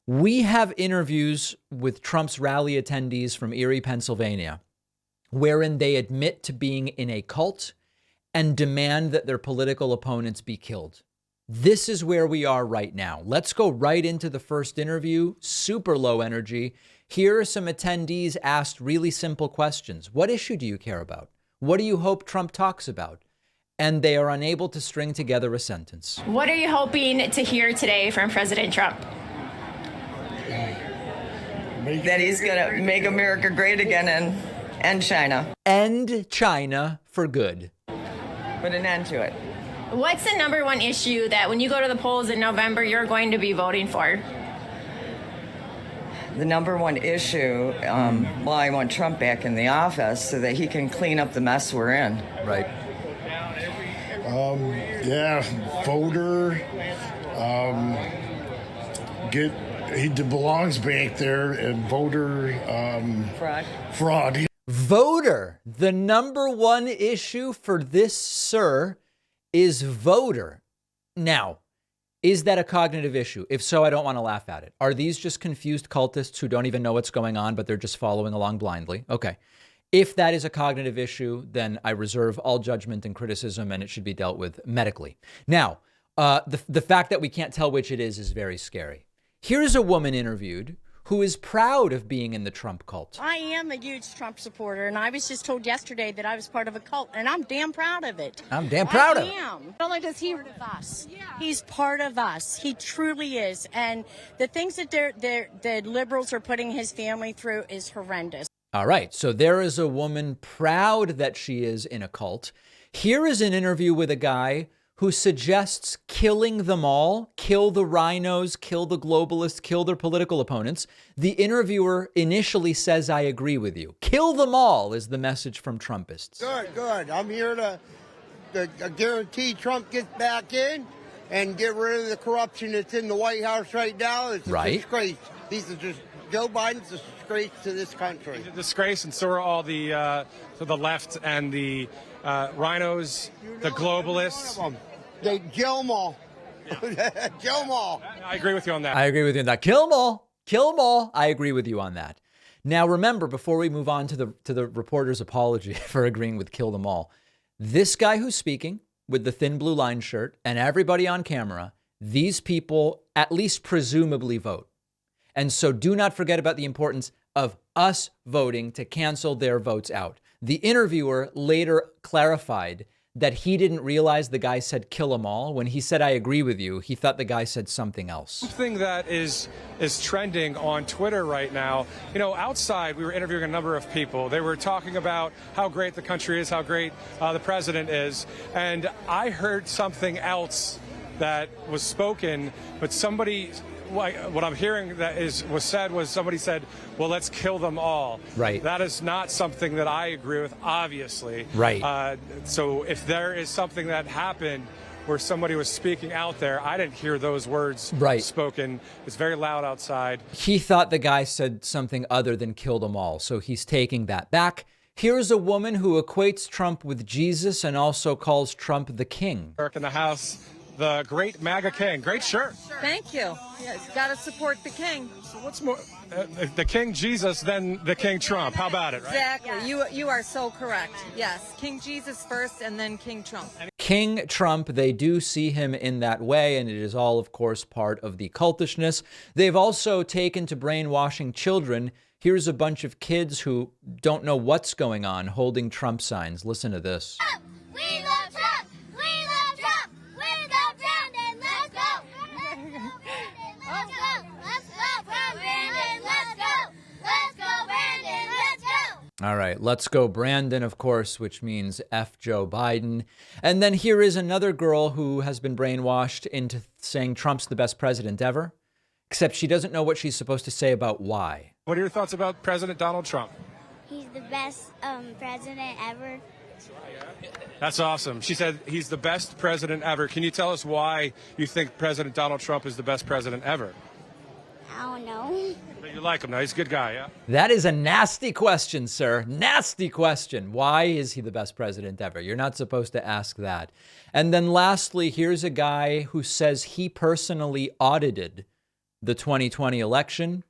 We have interviews with Trump's rally attendees from Erie, Pennsylvania, wherein they admit to being in a cult and demand that their political opponents be killed. This is where we are right now. Let's go right into the first interview. Super low energy. Here are some attendees asked really simple questions. What issue do you care about? What do you hope Trump talks about? And they are unable to string together a sentence. What are you hoping to hear today from President Trump? That he's going to make America great again and end China. End China for good. Put an end to it. What's the number one issue that when you go to the polls in November, you're going to be voting for? The number one issue, well, I want Trump back in the office so that he can clean up the mess we're in. Right. Voter, he belongs back there, and voter fraud. Voter. The number one issue for this sir is voter. Now, is that a cognitive issue? If so, I don't want to laugh at it. Are these just confused cultists who don't even know what's going on, but they're just following along blindly? Okay. If that is a cognitive issue, then I reserve all judgment and criticism, and it should be dealt with medically. Now, the fact that we can't tell which it is very scary. Here's a woman interviewed who is proud of being in the Trump cult. I am a huge Trump supporter, and I was just told yesterday that I was part of a cult, and I'm damn proud of it. I'm damn proud of it. I am. Not only does he part of us, he's part of us. He truly is. And the things that the liberals are putting his family through is horrendous. All right. So there is a woman proud that she is in a cult. Here is an interview with a guy who suggests killing them all, kill the rhinos, kill the globalists, kill their political opponents. The interviewer initially says, I agree with you. Kill them all is the message from Trumpists. Good. I'm here to guarantee Trump gets back in and get rid of the corruption that's in the White House right now. It's a disgrace. Joe Biden's a disgrace to this country. He's a disgrace, and so are all the left and the rhinos, the globalists. They kill them all. Yeah. Kill them all. I agree with you on that. I agree with you on that. Kill them all. Kill them all. I agree with you on that. Now, remember, before we move on to the reporter's apology for agreeing with kill them all, this guy who's speaking with the thin blue line shirt and everybody on camera, these people at least presumably vote. And so do not forget about the importance of us voting to cancel their votes out. The interviewer later clarified that he didn't realize the guy said kill them all. When he said, I agree with you, he thought the guy said something else. Something that is trending on Twitter right now. You know, outside, we were interviewing a number of people. They were talking about how great the country is, how great the president is. And I heard something else that was spoken, but somebody... what I'm hearing was said was somebody said, well, let's kill them all. Right. That is not something that I agree with, obviously. Right. So if there is something that happened where somebody was speaking out there, I didn't hear those words spoken. It's very loud outside. He thought the guy said something other than kill them all. So he's taking that back. Here's a woman who equates Trump with Jesus and also calls Trump the king. In the house. The great MAGA king. Great shirt. Thank you. Yes, got to support the king. So what's more, the King Jesus than the King Trump? How about it, right? Exactly. You are so correct. Yes. King Jesus first and then King Trump. King Trump, they do see him in that way, and it is all, of course, part of the cultishness. They've also taken to brainwashing children. Here's a bunch of kids who don't know what's going on holding Trump signs. Listen to this. We love Trump! We love Trump! We love Brandon! Let's go! Let's go! Let's go, Brandon! Let's go! Let's go, Brandon! Let's go! All right, let's go, Brandon, of course, which means F Joe Biden. And then here is another girl who has been brainwashed into saying Trump's the best president ever, except she doesn't know what she's supposed to say about why. What are your thoughts about President Donald Trump? He's the best president ever. That's awesome. She said he's the best president ever. Can you tell us why you think President Donald Trump is the best president ever? I don't know. You like him now. He's a good guy, yeah? That is a nasty question, sir. Nasty question. Why is he the best president ever? You're not supposed to ask that. And then lastly, here's a guy who says he personally audited the 2020 election.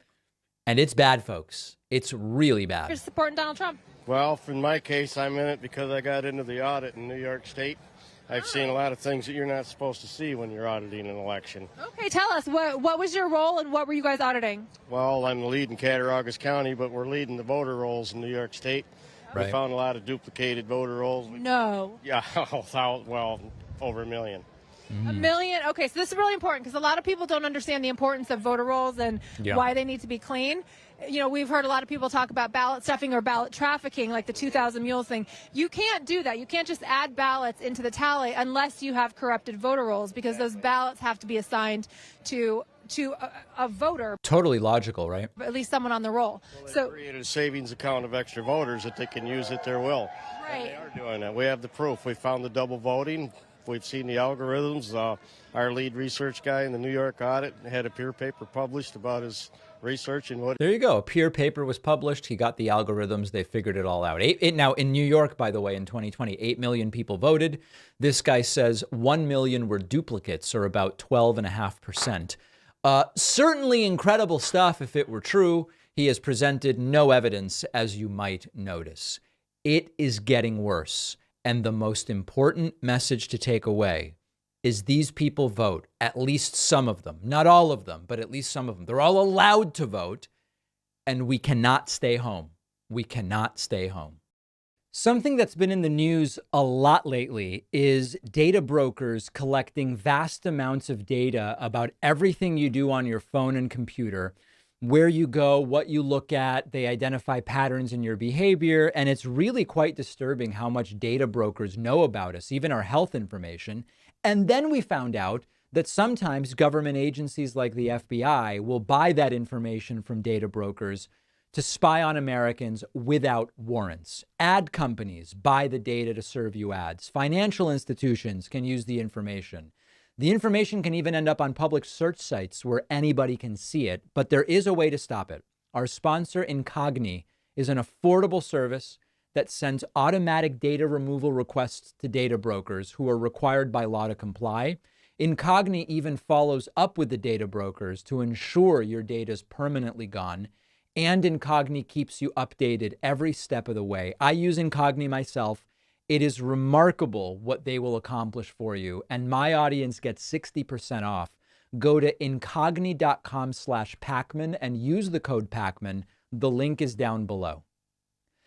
And it's bad, folks. It's really bad. You're supporting Donald Trump. Well, in my case, I'm in it because I got into the audit in New York State. I've seen a lot of things that you're not supposed to see when you're auditing an election. Okay, tell us, what was your role and what were you guys auditing? Well, I'm the lead in Cattaraugus County, but we're leading the voter rolls in New York State. Right. We found a lot of duplicated voter rolls. No. Yeah, well, over 1 million. 1 million? Okay, so this is really important because a lot of people don't understand the importance of voter rolls and why they need to be clean. You know, we've heard a lot of people talk about ballot stuffing or ballot trafficking, like the 2,000 mules thing. You can't do that. You can't just add ballots into the tally unless you have corrupted voter rolls, because those ballots have to be assigned to a voter. Totally logical, right? At least someone on the roll. Well, they created a savings account of extra voters that they can use at their will. Right. They are doing that. We have the proof. We found the double voting. We've seen the algorithms. Our lead research guy in the New York audit had a peer paper published about his research and what. There you go. A peer paper was published. He got the algorithms. They figured it all out. Now, in New York, by the way, in 2020, 8 million people voted. This guy says 1 million were duplicates, or about 12.5%. Certainly incredible stuff if it were true. He has presented no evidence, as you might notice. It is getting worse. And the most important message to take away is these people vote, at least some of them, not all of them, but at least some of them. They're all allowed to vote, and we cannot stay home. We cannot stay home. Something that's been in the news a lot lately is data brokers collecting vast amounts of data about everything you do on your phone and computer, where you go, what you look at. They identify patterns in your behavior, and it's really quite disturbing how much data brokers know about us, even our health information. And then we found out that sometimes government agencies like the FBI will buy that information from data brokers to spy on Americans without warrants. Ad companies buy the data to serve you ads. Financial institutions can use the information. The information can even end up on public search sites where anybody can see it, but there is a way to stop it. Our sponsor, Incogni, is an affordable service that sends automatic data removal requests to data brokers who are required by law to comply. Incogni even follows up with the data brokers to ensure your data is permanently gone, and Incogni keeps you updated every step of the way. I use Incogni myself. It is remarkable what they will accomplish for you, and my audience gets 60% off. Go to incogni.com/Pacman and use the code Pacman. The link is down below.